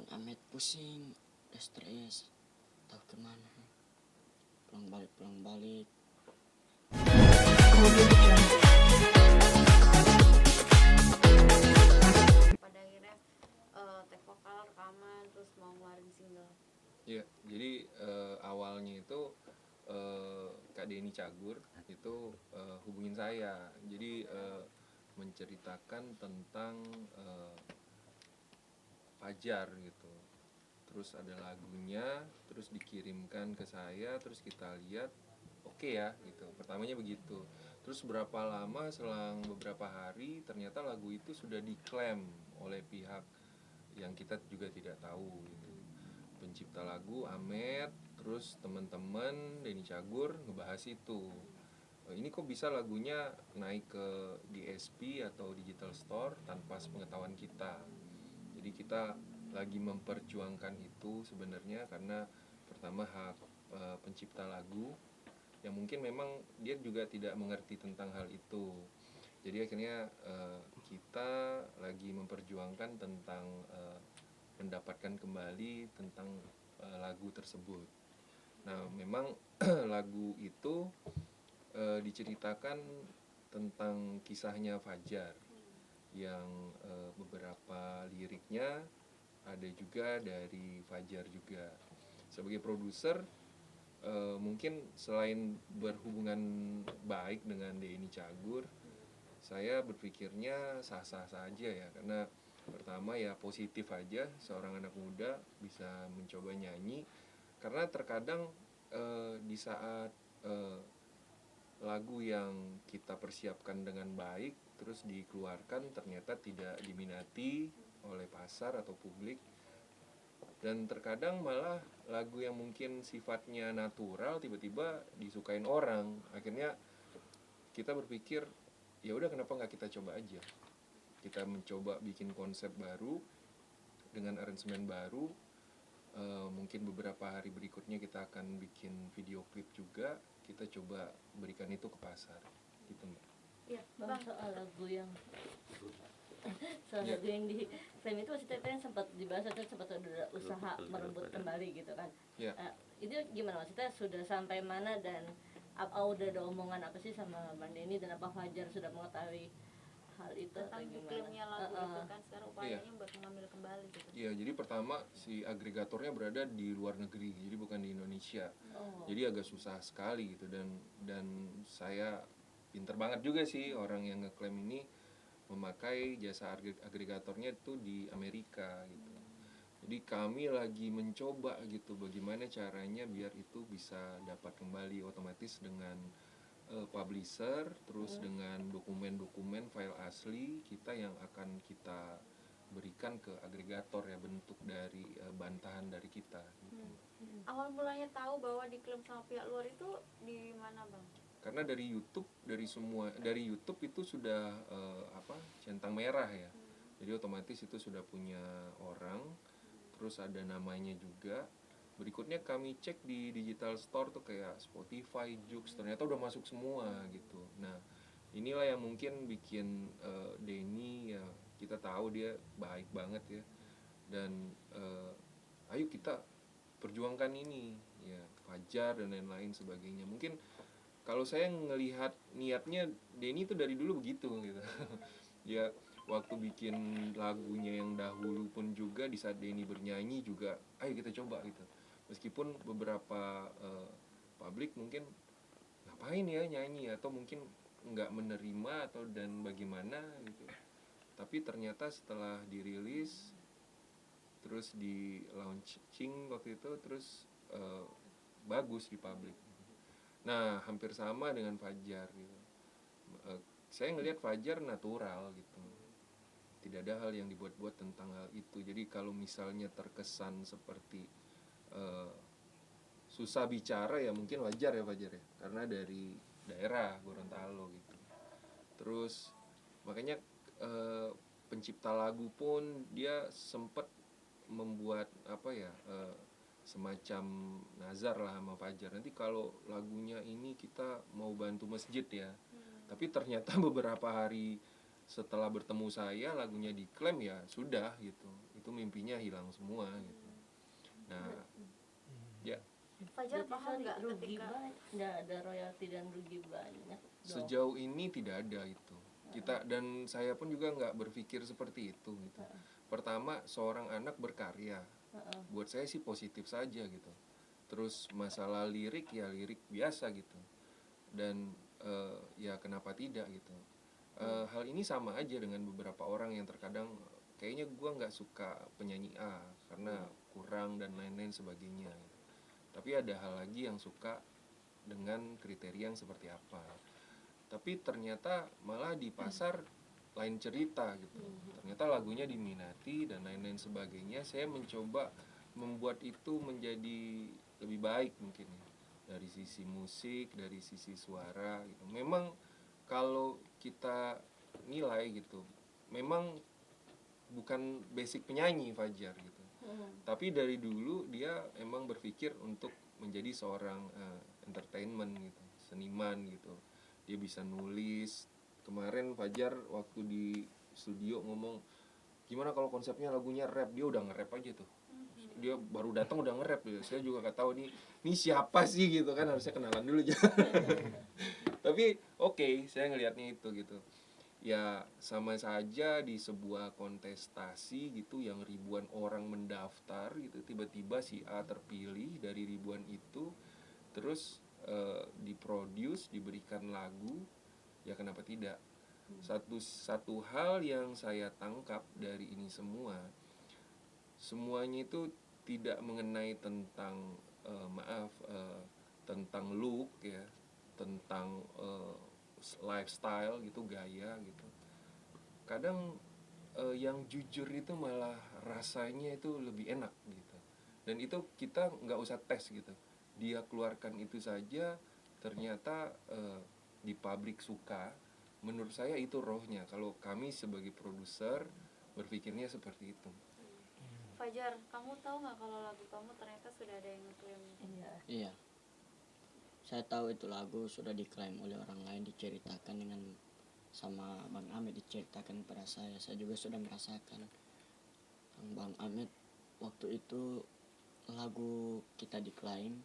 Amet pusing, stres, tahu kemana. Pulang balik. Pada akhirnya take vokal, rekaman, terus mau ngeluarin single. Ya, jadi awalnya itu Kak Denny Cagur itu hubungin saya. Jadi menceritakan tentang Fajar gitu. Terus ada lagunya, terus dikirimkan ke saya, terus kita lihat oke ya gitu. Pertamanya begitu. Terus berapa lama, selang beberapa hari ternyata lagu itu sudah diklaim oleh pihak yang kita juga tidak tahu gitu. Pencipta lagu Amet, terus teman-teman Denny Cagur ngebahas itu. Ini kok bisa lagunya naik ke DSP atau digital store tanpa sepengetahuan kita. Jadi kita lagi memperjuangkan itu sebenarnya karena pertama hak pencipta lagu yang mungkin memang dia juga tidak mengerti tentang hal itu. Jadi akhirnya kita lagi memperjuangkan tentang mendapatkan kembali tentang lagu tersebut. Nah, memang lagu itu diceritakan tentang kisahnya Fajar yang beberapa liriknya ada juga dari Fajar juga. Sebagai produser mungkin selain berhubungan baik dengan Denny Cagur, saya berpikirnya sah-sah saja ya, karena pertama ya positif aja seorang anak muda bisa mencoba nyanyi, karena terkadang di saat lagu yang kita persiapkan dengan baik terus dikeluarkan ternyata tidak diminati oleh pasar atau publik, dan terkadang malah lagu yang mungkin sifatnya natural tiba-tiba disukain orang. Akhirnya kita berpikir ya udah, kenapa nggak kita coba aja, kita mencoba bikin konsep baru dengan aransemen baru. Mungkin beberapa hari berikutnya kita akan bikin video klip juga, kita coba berikan itu ke pasar gitu Mbak. Iya, Bang, soal lagu yang lagu yang di film itu masih teteh sempat dibahas, atau sempat ada usaha merebut kembali gitu kan. Ya. Itu gimana maksudnya, sudah sampai mana, dan udah ada omongan apa sih sama Bang Denny, dan apa Fajar sudah mengetahui hal itu tentang atau gimana? diklaimnya lagu itu kan sekarang upayanya buat mengambil kembali gitu. Iya, jadi pertama si agregatornya berada di luar negeri, jadi bukan di Indonesia. Jadi agak susah sekali gitu, dan saya pinter banget juga sih orang yang ngeklaim ini memakai jasa agregatornya itu di Amerika gitu. Jadi kami lagi mencoba gitu bagaimana caranya biar itu bisa dapat kembali otomatis dengan publisher, terus dengan dokumen-dokumen file asli kita yang akan kita berikan ke agregator ya, bentuk dari bantahan dari kita gitu. Awal mulanya tahu bahwa diklaim sama pihak luar itu di mana Bang? Karena dari YouTube, dari YouTube itu sudah centang merah ya. Jadi otomatis itu sudah punya orang, terus ada namanya juga. Berikutnya kami cek di digital store tuh kayak Spotify, Joox, ternyata udah masuk semua gitu. Nah, inilah yang mungkin bikin Denny ya, kita tahu dia baik banget ya. Dan ayo kita perjuangkan ini ya, Fajar dan lain-lain sebagainya. Mungkin kalau saya ngelihat niatnya Denny itu dari dulu begitu gitu. Ya waktu bikin lagunya yang dahulu pun juga di saat Denny bernyanyi juga, ayo kita coba gitu. Meskipun beberapa publik mungkin ngapain ya nyanyi, atau mungkin nggak menerima atau dan bagaimana gitu. Tapi ternyata setelah dirilis, terus di launching waktu itu, terus bagus di publik. Nah hampir sama dengan Fajar gitu. Saya ngelihat Fajar natural gitu, tidak ada hal yang dibuat-buat tentang hal itu. Jadi kalau misalnya terkesan seperti susah bicara ya mungkin wajar ya Fajar ya, karena dari daerah Gorontalo gitu. Terus makanya pencipta lagu pun dia sempat membuat semacam nazar lah sama Fajar, nanti kalau lagunya ini kita mau bantu masjid ya. Tapi ternyata beberapa hari setelah bertemu saya lagunya diklaim ya sudah gitu, itu itu mimpinya hilang semua gitu. Nah, ya Fajar Berarti paham sorry, nggak rugi ketika banyak, nggak ada royalti dan rugi banyak dong. sejauh ini tidak ada itu. Kita dan saya pun juga nggak berpikir seperti itu gitu. Pertama, seorang anak berkarya. Buat saya sih positif saja gitu. Terus masalah lirik ya lirik biasa gitu. Dan ya kenapa tidak gitu. Hal ini sama aja dengan beberapa orang yang terkadang kayaknya gua nggak suka penyanyi A karena kurang dan lain-lain sebagainya gitu. Tapi ada hal lagi yang suka dengan kriteria yang seperti apa. Tapi ternyata malah di pasar lain cerita gitu. Ternyata lagunya diminati dan lain-lain sebagainya. Saya mencoba membuat itu menjadi lebih baik mungkin ya. Dari sisi musik, dari sisi suara gitu. Memang kalau kita nilai gitu, memang bukan basic penyanyi Fajar gitu. Tapi dari dulu dia emang berpikir untuk menjadi seorang entertainment gitu, seniman gitu. Dia bisa nulis. Kemarin Fajar waktu di studio ngomong, gimana kalau konsepnya lagunya rap, dia udah nge-rap aja tuh. Dia baru datang udah nge-rap gitu. Saya juga gak tahu nih siapa sih gitu kan, harusnya kenalan dulu aja. Tapi oke, saya ngelihatnya itu gitu. Ya sama saja di sebuah kontestasi gitu yang ribuan orang mendaftar gitu, tiba-tiba si A terpilih dari ribuan itu, terus diproduce, diberikan lagu, ya kenapa tidak. Satu hal yang saya tangkap dari ini semua, semuanya itu tidak mengenai tentang tentang look ya, tentang lifestyle gitu, gaya gitu. Kadang yang jujur itu malah rasanya itu lebih enak gitu. Dan itu kita nggak usah tes gitu. Dia keluarkan itu saja, ternyata di publik suka. Menurut saya itu rohnya. Kalau kami sebagai produser berpikirnya seperti itu. Fajar, kamu tahu nggak kalau lagu kamu ternyata sudah ada yang ngeklaim? Iya. Saya tahu itu lagu sudah diklaim oleh orang lain, diceritakan dengan sama Bang Ahmed, diceritakan pada saya. Saya juga sudah merasakan. Bang Ahmed waktu itu lagu kita diklaim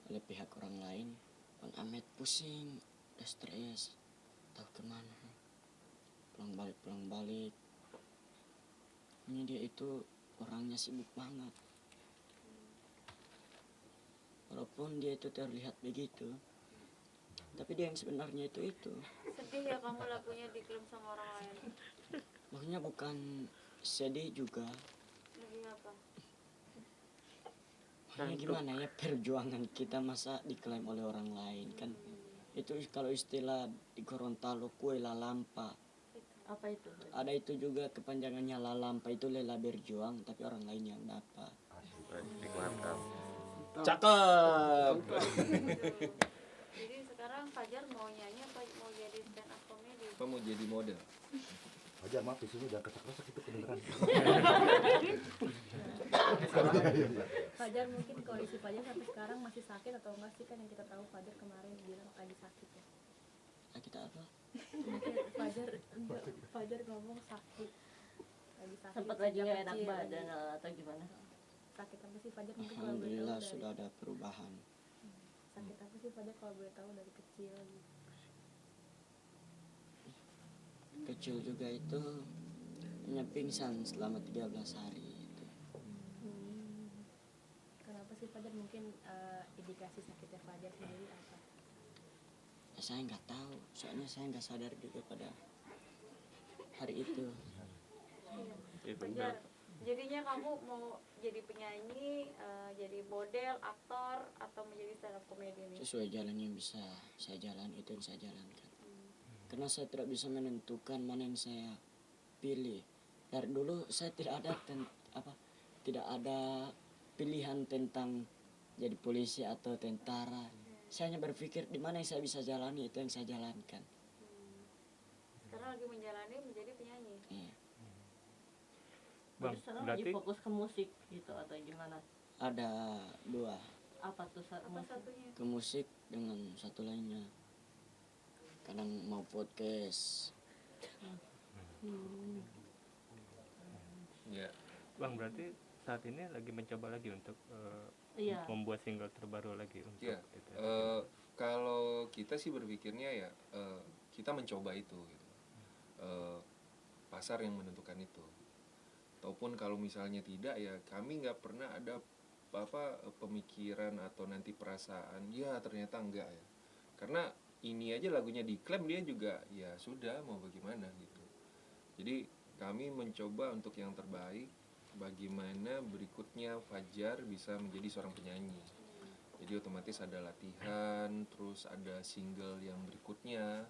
oleh pihak orang lain. Bang Ahmed pusing, stres, tahu kemana. Pulang balik. Ini dia itu orangnya sibuk banget. Walaupun dia itu terlihat begitu, tapi dia yang sebenarnya itu. Sedih ya kamu lagunya diklaim sama orang lain? Maksudnya bukan sedih juga. Lagi apa? Maksudnya gimana ya, perjuangan kita masa diklaim oleh orang lain kan. Itu kalau istilah di Gorontalo kue lalampa. Apa itu? Ada itu juga kepanjangannya lalampa, itu lelah berjuang tapi orang lain yang dapat. Mantap. Cakep. Jadi sekarang Fajar mau nyanyi apa mau jadi stand up comedy? Apa mau jadi model? Ajar maaf di sini jangan kesak-kesak itu kedengeran. Fajar mungkin kondisi Fajar sampai sekarang masih sakit atau enggak sih, kan yang kita tahu Fajar kemarin bilang lagi sakit ya. Kita apa? Mungkin Fajar ngomong sakit. Lagi sakit. Sempat lagi sejak nggak enak kecil. badan atau gimana? Sakit apa sih Fajar mungkin kalau boleh Alhamdulillah tahu dari sudah ada perubahan. sakit apa sih Fajar kalau boleh tahu dari kecil gitu. Kecil juga itu hanya pingsan selama 13 hari itu. Kenapa sih Fajar, mungkin indikasi sakitnya Fajar sendiri apa? Ya, saya nggak tahu, soalnya saya nggak sadar juga pada hari itu. Fajar, jadinya kamu mau jadi penyanyi, jadi model, aktor, atau menjadi stand up comedy nih? Sesuai jalan yang bisa saya jalan, itu yang saya jalankan. Karena saya tidak bisa menentukan mana yang saya pilih. Dari dulu saya tidak ada pilihan tentang jadi polisi atau tentara. Saya hanya berpikir di mana yang saya bisa jalani, itu yang saya jalankan. Sekarang lagi menjalani menjadi penyanyi. Iya. Bang, Terus sekarang berarti lagi fokus ke musik gitu atau gimana? Ada dua, Apa tuh Apa musik? satunya? ke musik dengan satu lainnya. Kadang mau podcast. Ya, Bang, berarti saat ini lagi mencoba lagi untuk Iya. membuat single terbaru lagi untuk Iya. itu. Kalau kita sih berpikirnya ya kita mencoba itu gitu. Pasar yang menentukan itu. Ataupun kalau misalnya tidak ya kami nggak pernah ada pemikiran atau nanti perasaan ya ternyata enggak ya. Karena ini aja lagunya diklaim dia juga ya sudah mau bagaimana gitu. Jadi kami mencoba untuk yang terbaik, bagaimana berikutnya Fajar bisa menjadi seorang penyanyi. Jadi otomatis ada latihan, terus ada single yang berikutnya,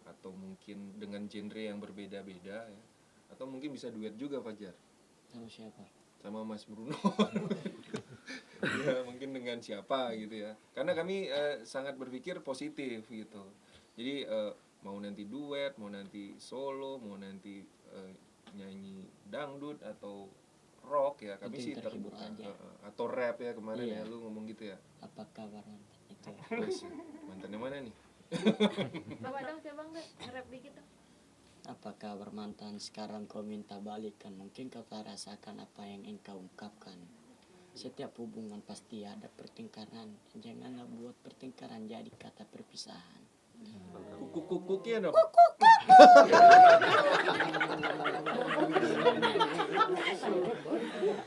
atau mungkin dengan genre yang berbeda-beda ya. Atau mungkin bisa duet juga Fajar Sama siapa? sama Mas Bruno. Ya mungkin dengan siapa gitu ya. Karena kami sangat berpikir positif gitu. Jadi mau nanti duet, mau nanti solo, mau nanti nyanyi dangdut atau rock ya, kami Itu sih yang terhibur terbuka. aja. Atau rap ya kemarin Iya. ya lu ngomong gitu ya. Apa kabar mantan itu? Wes, mantannya mana nih? Coba dong, coba nggak nge-rap dikit dong. Apa kabar mantan, sekarang kau minta balikan. Mungkin kau tak rasakan apa yang engkau ungkapkan. Setiap hubungan pasti ada pertengkaran. Janganlah buat pertengkaran jadi kata perpisahan. Kukukukuknya dong.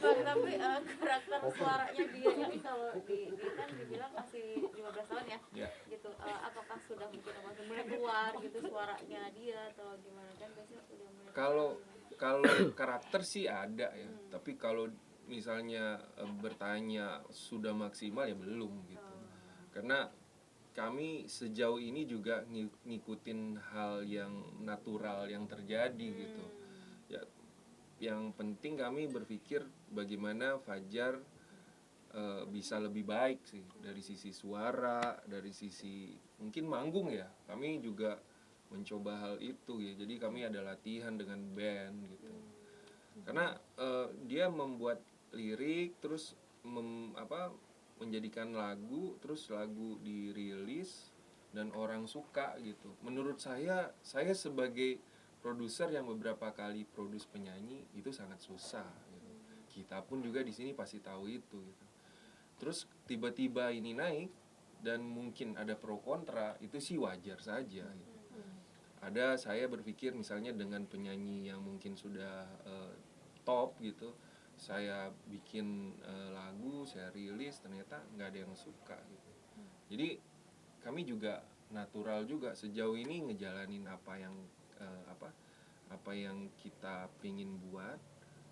Bang, tapi karakter suaranya dia ini kalau dia kan dibilang masih 15 tahun ya, Ya. gitu. Apakah sudah mungkin mulai keluar gitu suaranya dia atau gimana kan biasanya udah mulai Kalau keluar. kalau karakter sih ada ya, tapi kalau misalnya bertanya sudah maksimal ya belum gitu. Karena kami sejauh ini juga ngikutin hal yang natural yang terjadi gitu. Ya, yang penting kami berpikir bagaimana Fajar bisa lebih baik sih dari sisi suara, dari sisi mungkin manggung ya. Kami juga mencoba hal itu ya. Jadi kami ada latihan dengan band gitu. Karena dia membuat lirik terus menjadikan lagu, terus lagu dirilis dan orang suka gitu. Menurut saya sebagai produser yang beberapa kali produce penyanyi itu sangat susah gitu. Kita pun juga di sini pasti tahu itu gitu. Terus tiba-tiba ini naik dan mungkin ada pro kontra, itu sih wajar saja gitu. Ada saya berpikir misalnya dengan penyanyi yang mungkin sudah top gitu, saya bikin lagu, saya rilis, ternyata nggak ada yang suka gitu. Jadi kami juga natural juga sejauh ini ngejalanin apa yang kita pingin buat.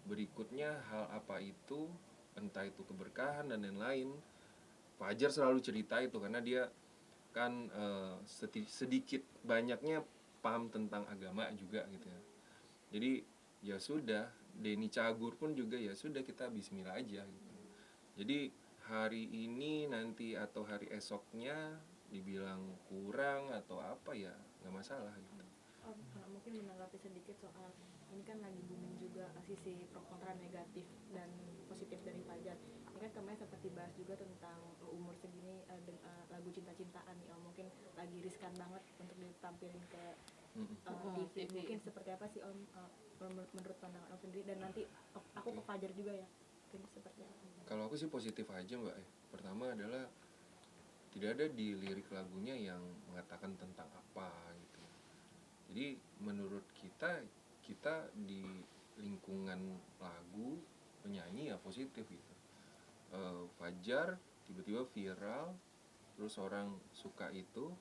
Berikutnya hal apa itu, entah itu keberkahan dan lain-lain, Fajar selalu cerita itu karena dia kan sedikit banyaknya paham tentang agama juga gitu ya. Jadi ya sudah, Denny Cagur pun juga ya sudah, kita bismillah aja gitu. Jadi hari ini nanti atau hari esoknya dibilang kurang atau apa ya nggak masalah gitu. Mungkin menanggapi sedikit soal ini kan lagi booming juga sisi pro kontra negatif dan positif dari Fajar. Ini kan kemarin sempat dibahas juga tentang umur segini lagu cinta-cintaan nih, mungkin lagi riskan banget untuk ditampilin ke TV. Mungkin seperti apa sih Om menurut pandangan Om sendiri, dan nanti aku ke Fajar juga ya, mungkin seperti apa? Kalau aku sih positif aja Mbak. Pertama adalah tidak ada di lirik lagunya yang mengatakan tentang apa gitu. Jadi menurut kita di lingkungan lagu penyanyi ya positif gitu. Fajar tiba-tiba viral, terus orang suka itu,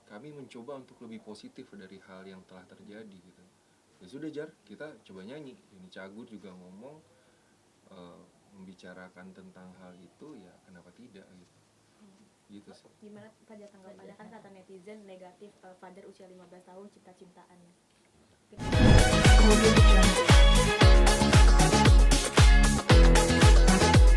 kami mencoba untuk lebih positif dari hal yang telah terjadi gitu. Ya sudah Jar, kita coba nyanyi. Ini Cagur juga ngomong membicarakan tentang hal itu, ya kenapa tidak gitu. Gitu sih. Gimana Fajar tanggapannya, kan kata netizen negatif Fajar usia 15 tahun cinta-cintaan.